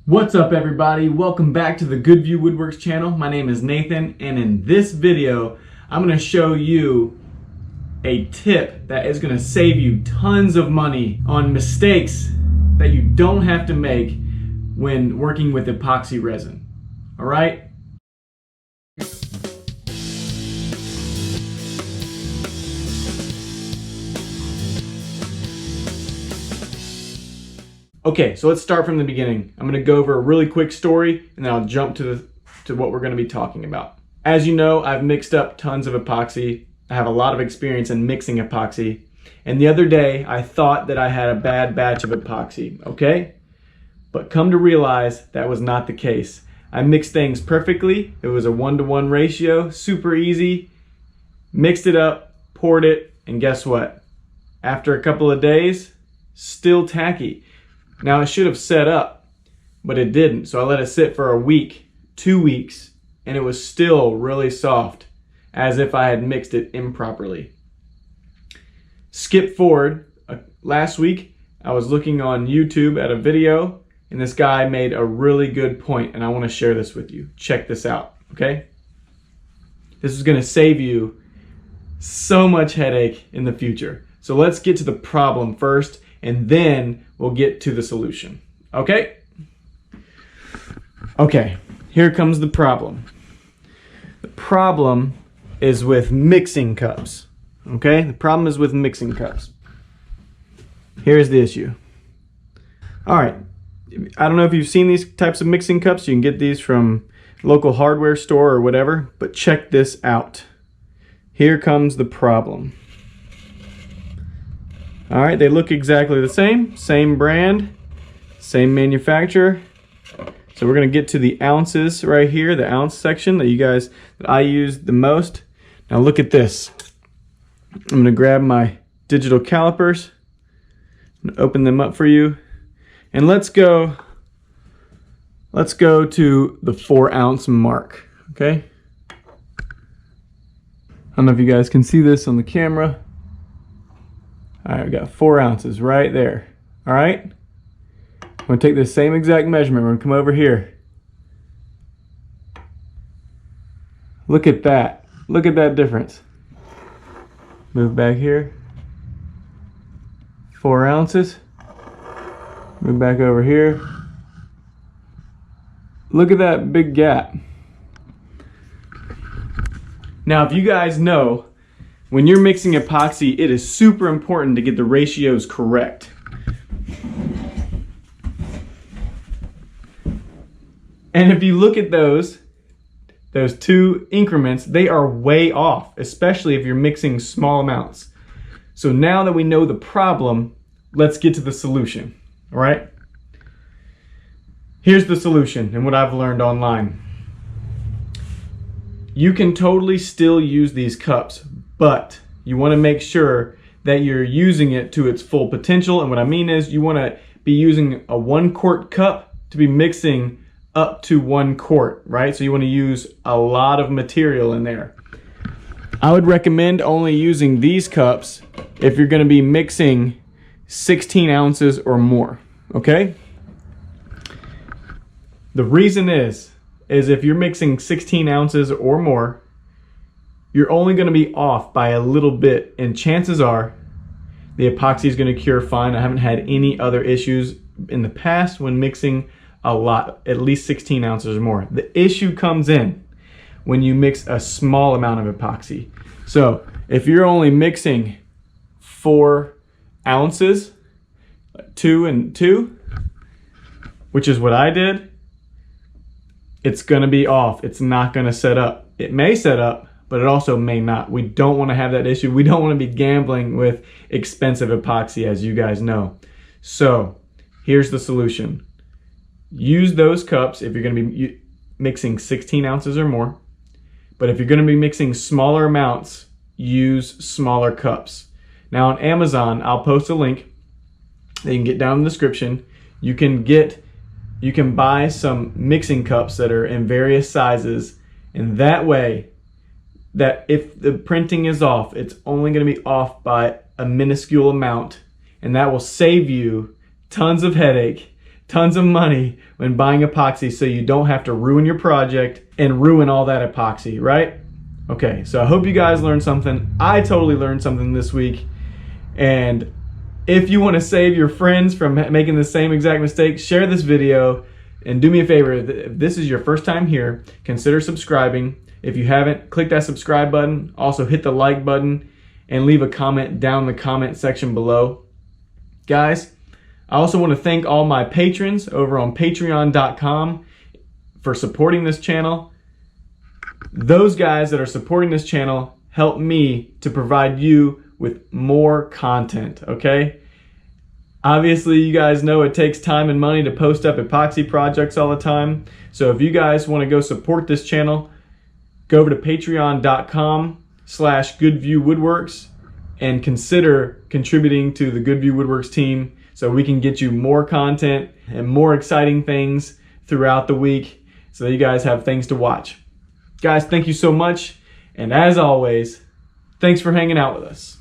What's up everybody? Welcome back to the Good View Woodworks channel. My name is Nathan, and in this video I'm going to show you a tip that is going to save you tons of money on mistakes that you don't have to make when working with epoxy resin. Alright? Okay, so let's start from the beginning. I'm going to go over a really quick story and then I'll jump to what we're going to be talking about. As you know, I've mixed up tons of epoxy. I have a lot of experience in mixing epoxy. And the other day, I thought that I had a bad batch of epoxy, okay? But come to realize that was not the case. I mixed things perfectly. It was a 1-to-1 ratio, super easy. Mixed it up, poured it, and guess what? After a couple of days, still tacky. Now it should have set up, but it didn't. So I let it sit for a week, 2 weeks, and it was still really soft, as if I had mixed it improperly. Skip forward, last week I was looking on YouTube at a video, and this guy made a really good point, and I want to share this with you. Check this out, okay? This is going to save you so much headache in the future. So let's get to the problem first, and then we'll get to the solution. Okay? Okay, here comes the problem. The problem is with mixing cups. Okay? The problem is with mixing cups. Here's the issue. Alright, I don't know if you've seen these types of mixing cups. You can get these from local hardware store or whatever, but check this out. Here comes the problem. Alright, they look exactly the same brand, same manufacturer. So we're going to get to the ounces right here, the ounce section that I use the most. Now look at this. I'm going to grab my digital calipers and open them up for you. And let's go to the 4-ounce mark, okay? I don't know if you guys can see this on the camera. All right, we got 4 ounces right there. All right, I'm gonna take this same exact measurement. We're gonna come over here. Look at that. Look at that difference. Move back here. 4 ounces. Move back over here. Look at that big gap. Now, if you guys know, when you're mixing epoxy, it is super important to get the ratios correct. And if you look at those 2 increments, they are way off, especially if you're mixing small amounts. So now that we know the problem, let's get to the solution, all right? Here's the solution and what I've learned online. You can totally still use these cups, but you want to make sure that you're using it to its full potential. And what I mean is you want to be using a 1-quart cup to be mixing up to 1 quart, right? So you want to use a lot of material in there. I would recommend only using these cups if you're going to be mixing 16 ounces or more, okay? The reason is if you're mixing 16 ounces or more, you're only going to be off by a little bit, and chances are the epoxy is going to cure fine. I haven't had any other issues in the past when mixing a lot, at least 16 ounces or more. The issue comes in when you mix a small amount of epoxy. So if you're only mixing 4 ounces, 2 and 2, which is what I did, it's going to be off. It's not going to set up. It may set up, but it also may not. We don't want to have that issue. We don't want to be gambling with expensive epoxy, as you guys know. So here's the solution. Use those cups if you're going to be mixing 16 ounces or more. But if you're going to be mixing smaller amounts, use smaller cups. Now on Amazon, I'll post a link that you can get down in the description. You can buy some mixing cups that are in various sizes, and that way, that if the printing is off, it's only going to be off by a minuscule amount, and that will save you tons of headache, tons of money when buying epoxy so you don't have to ruin your project and ruin all that epoxy, right? Okay, so I hope you guys learned something. I totally learned something this week. And if you want to save your friends from making the same exact mistake, share this video and do me a favor. If this is your first time here, consider subscribing. If you haven't, click that subscribe button. Also hit the like button and leave a comment down in the comment section below. Guys, I also want to thank all my patrons over on patreon.com for supporting this channel. Those guys that are supporting this channel help me to provide you with more content, okay? Obviously, you guys know it takes time and money to post up epoxy projects all the time. So if you guys want to go support this channel, go over to patreon.com/goodviewwoodworks and consider contributing to the Goodview Woodworks team so we can get you more content and more exciting things throughout the week so you guys have things to watch. Guys, thank you so much. And as always, thanks for hanging out with us.